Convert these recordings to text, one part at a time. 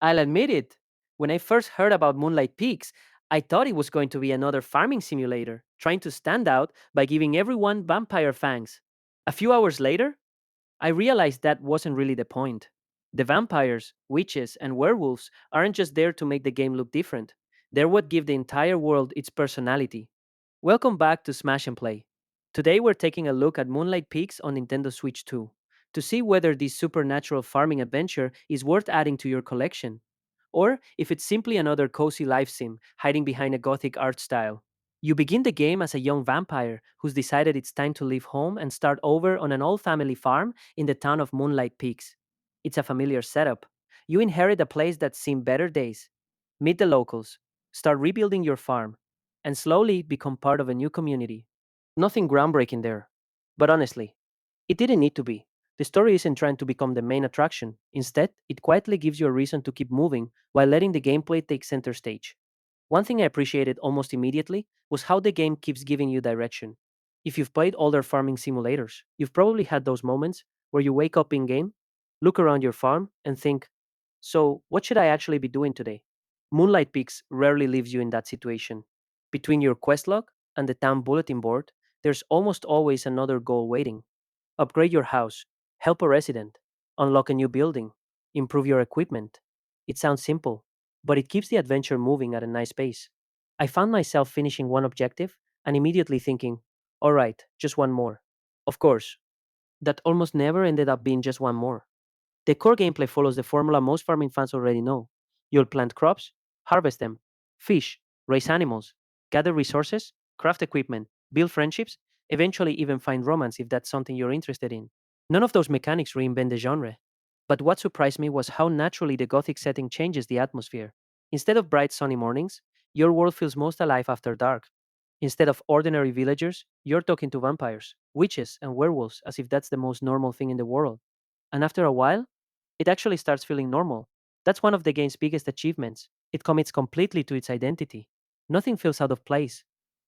I'll admit it. When I first heard about Moonlight Peaks, I thought it was going to be another farming simulator, trying to stand out by giving everyone vampire fangs. A few hours later, I realized that wasn't really the point. The vampires, witches, and werewolves aren't just there to make the game look different, they're what give the entire world its personality. Welcome back to Smash and Play. Today we're taking a look at Moonlight Peaks on Nintendo Switch 2 to see whether this supernatural farming adventure is worth adding to your collection, or if it's simply another cozy life sim hiding behind a gothic art style. You begin the game as a young vampire who's decided it's time to leave home and start over on an old family farm in the town of Moonlight Peaks. It's a familiar setup. You inherit a place that's seen better days, meet the locals, start rebuilding your farm, and slowly become part of a new community. Nothing groundbreaking there. But honestly, it didn't need to be. The story isn't trying to become the main attraction. Instead, it quietly gives you a reason to keep moving while letting the gameplay take center stage. One thing I appreciated almost immediately was how the game keeps giving you direction. If you've played older farming simulators, you've probably had those moments where you wake up in game, look around your farm, and think, so, what should I actually be doing today? Moonlight Peaks rarely leaves you in that situation. Between your quest log and the town bulletin board, there's almost always another goal waiting. Upgrade your house, help a resident, unlock a new building, improve your equipment. It sounds simple, but it keeps the adventure moving at a nice pace. I found myself finishing one objective and immediately thinking, alright, just one more. Of course, that almost never ended up being just one more. The core gameplay follows the formula most farming fans already know. You'll plant crops, harvest them, fish, raise animals, gather resources, craft equipment, build friendships, eventually even find romance if that's something you're interested in. None of those mechanics reinvent the genre. But what surprised me was how naturally the Gothic setting changes the atmosphere. Instead of bright sunny mornings, your world feels most alive after dark. Instead of ordinary villagers, you're talking to vampires, witches, and werewolves as if that's the most normal thing in the world. And after a while, it actually starts feeling normal. That's one of the game's biggest achievements. It commits completely to its identity. Nothing feels out of place.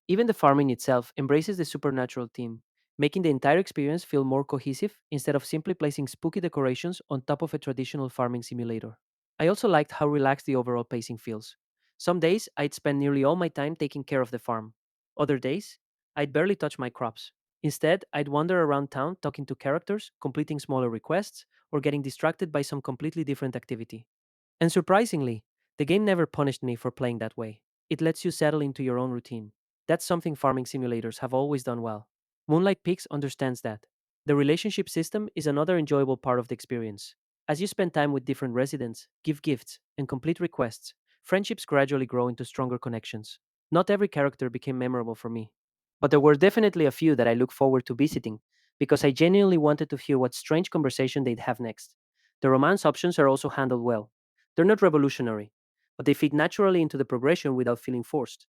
Even the farming itself embraces the supernatural theme, making the entire experience feel more cohesive instead of simply placing spooky decorations on top of a traditional farming simulator. I also liked how relaxed the overall pacing feels. Some days, I'd spend nearly all my time taking care of the farm. Other days, I'd barely touch my crops. Instead, I'd wander around town talking to characters, completing smaller requests, or getting distracted by some completely different activity. And surprisingly, the game never punished me for playing that way. It lets you settle into your own routine. That's something farming simulators have always done well. Moonlight Peaks understands that. The relationship system is another enjoyable part of the experience. As you spend time with different residents, give gifts, and complete requests, friendships gradually grow into stronger connections. Not every character became memorable for me, but there were definitely a few that I look forward to visiting because I genuinely wanted to hear what strange conversation they'd have next. The romance options are also handled well. They're not revolutionary, but they fit naturally into the progression without feeling forced.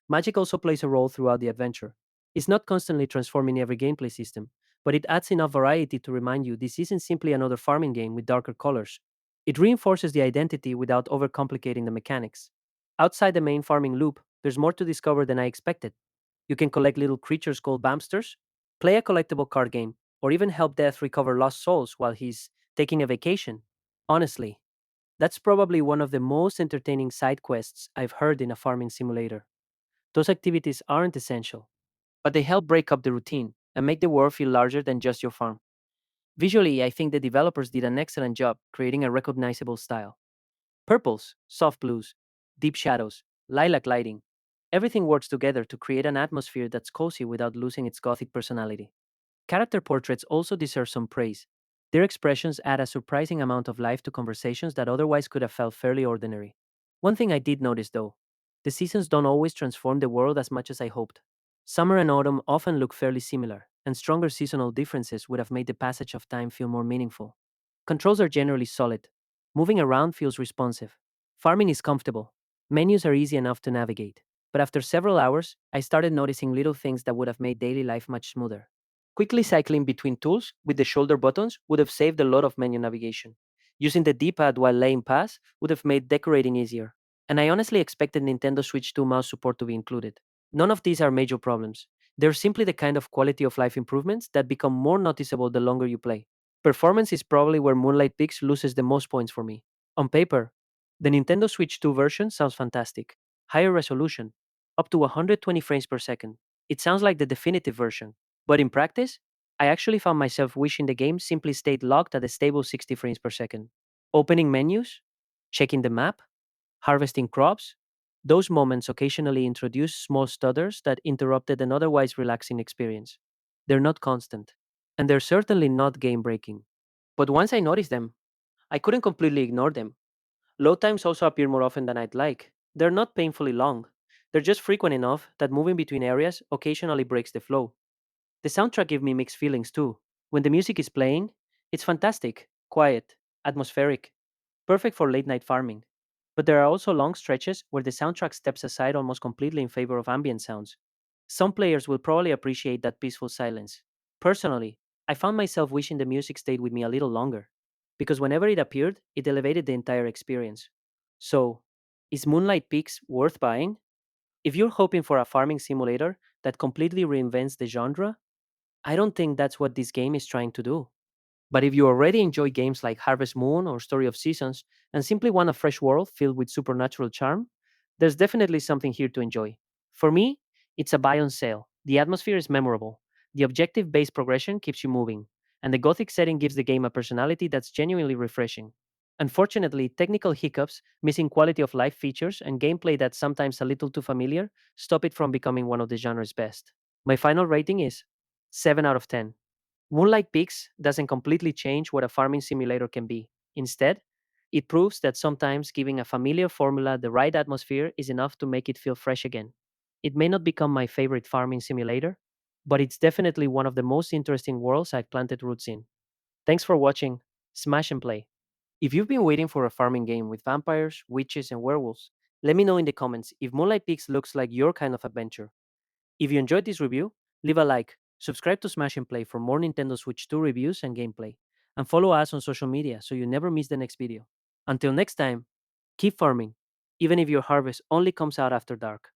Magic also plays a role throughout the adventure. It's not constantly transforming every gameplay system, but it adds enough variety to remind you this isn't simply another farming game with darker colors. It reinforces the identity without overcomplicating the mechanics. Outside the main farming loop, there's more to discover than I expected. You can collect little creatures called Bamsters, play a collectible card game, or even help Death recover lost souls while he's taking a vacation. Honestly, that's probably one of the most entertaining side quests I've heard in a farming simulator. Those activities aren't essential, but they help break up the routine and make the world feel larger than just your farm. Visually, I think the developers did an excellent job creating a recognizable style. Purples, soft blues, deep shadows, lilac lighting. Everything works together to create an atmosphere that's cozy without losing its gothic personality. Character portraits also deserve some praise. Their expressions add a surprising amount of life to conversations that otherwise could have felt fairly ordinary. One thing I did notice though, the seasons don't always transform the world as much as I hoped. Summer and autumn often look fairly similar, and stronger seasonal differences would have made the passage of time feel more meaningful. Controls are generally solid. Moving around feels responsive. Farming is comfortable. Menus are easy enough to navigate. But after several hours, I started noticing little things that would have made daily life much smoother. Quickly cycling between tools with the shoulder buttons would have saved a lot of menu navigation. Using the D-pad while laying pass would have made decorating easier. And I honestly expected Nintendo Switch 2 mouse support to be included. None of these are major problems. They're simply the kind of quality of life improvements that become more noticeable the longer you play. Performance is probably where Moonlight Peaks loses the most points for me. On paper, The Nintendo Switch 2 version sounds fantastic. Higher resolution, up to 120 frames per second. It sounds like the definitive version. But in practice, I actually found myself wishing the game simply stayed locked at a stable 60 frames per second. Opening menus, checking the map, harvesting crops, those moments occasionally introduce small stutters that interrupted an otherwise relaxing experience. They're not constant, and they're certainly not game breaking. But once I noticed them, I couldn't completely ignore them. Load times also appear more often than I'd like. They're not painfully long, they're just frequent enough that moving between areas occasionally breaks the flow. The soundtrack gave me mixed feelings too. When the music is playing, it's fantastic, quiet, atmospheric, perfect for late night farming. But there are also long stretches where the soundtrack steps aside almost completely in favor of ambient sounds. Some players will probably appreciate that peaceful silence. Personally, I found myself wishing the music stayed with me a little longer, because whenever it appeared, it elevated the entire experience. So, is Moonlight Peaks worth buying? If you're hoping for a farming simulator that completely reinvents the genre, I don't think that's what this game is trying to do. But if you already enjoy games like Harvest Moon or Story of Seasons and simply want a fresh world filled with supernatural charm, there's definitely something here to enjoy. For me, it's a buy on sale. The atmosphere is memorable, the objective based progression keeps you moving, and the gothic setting gives the game a personality that's genuinely refreshing. Unfortunately, technical hiccups, missing quality of life features, and gameplay that's sometimes a little too familiar stop it from becoming one of the genre's best. My final rating is 7 out of 10. Moonlight Peaks doesn't completely change what a farming simulator can be. Instead, it proves that sometimes giving a familiar formula the right atmosphere is enough to make it feel fresh again. It may not become my favorite farming simulator, but it's definitely one of the most interesting worlds I've planted roots in. Thanks for watching Smash and Play. If you've been waiting for a farming game with vampires, witches, and werewolves, let me know in the comments if Moonlight Peaks looks like your kind of adventure. If you enjoyed this review, leave a like, subscribe to Smash and Play for more Nintendo Switch 2 reviews and gameplay, and follow us on social media so you never miss the next video. Until next time, keep farming, even if your harvest only comes out after dark.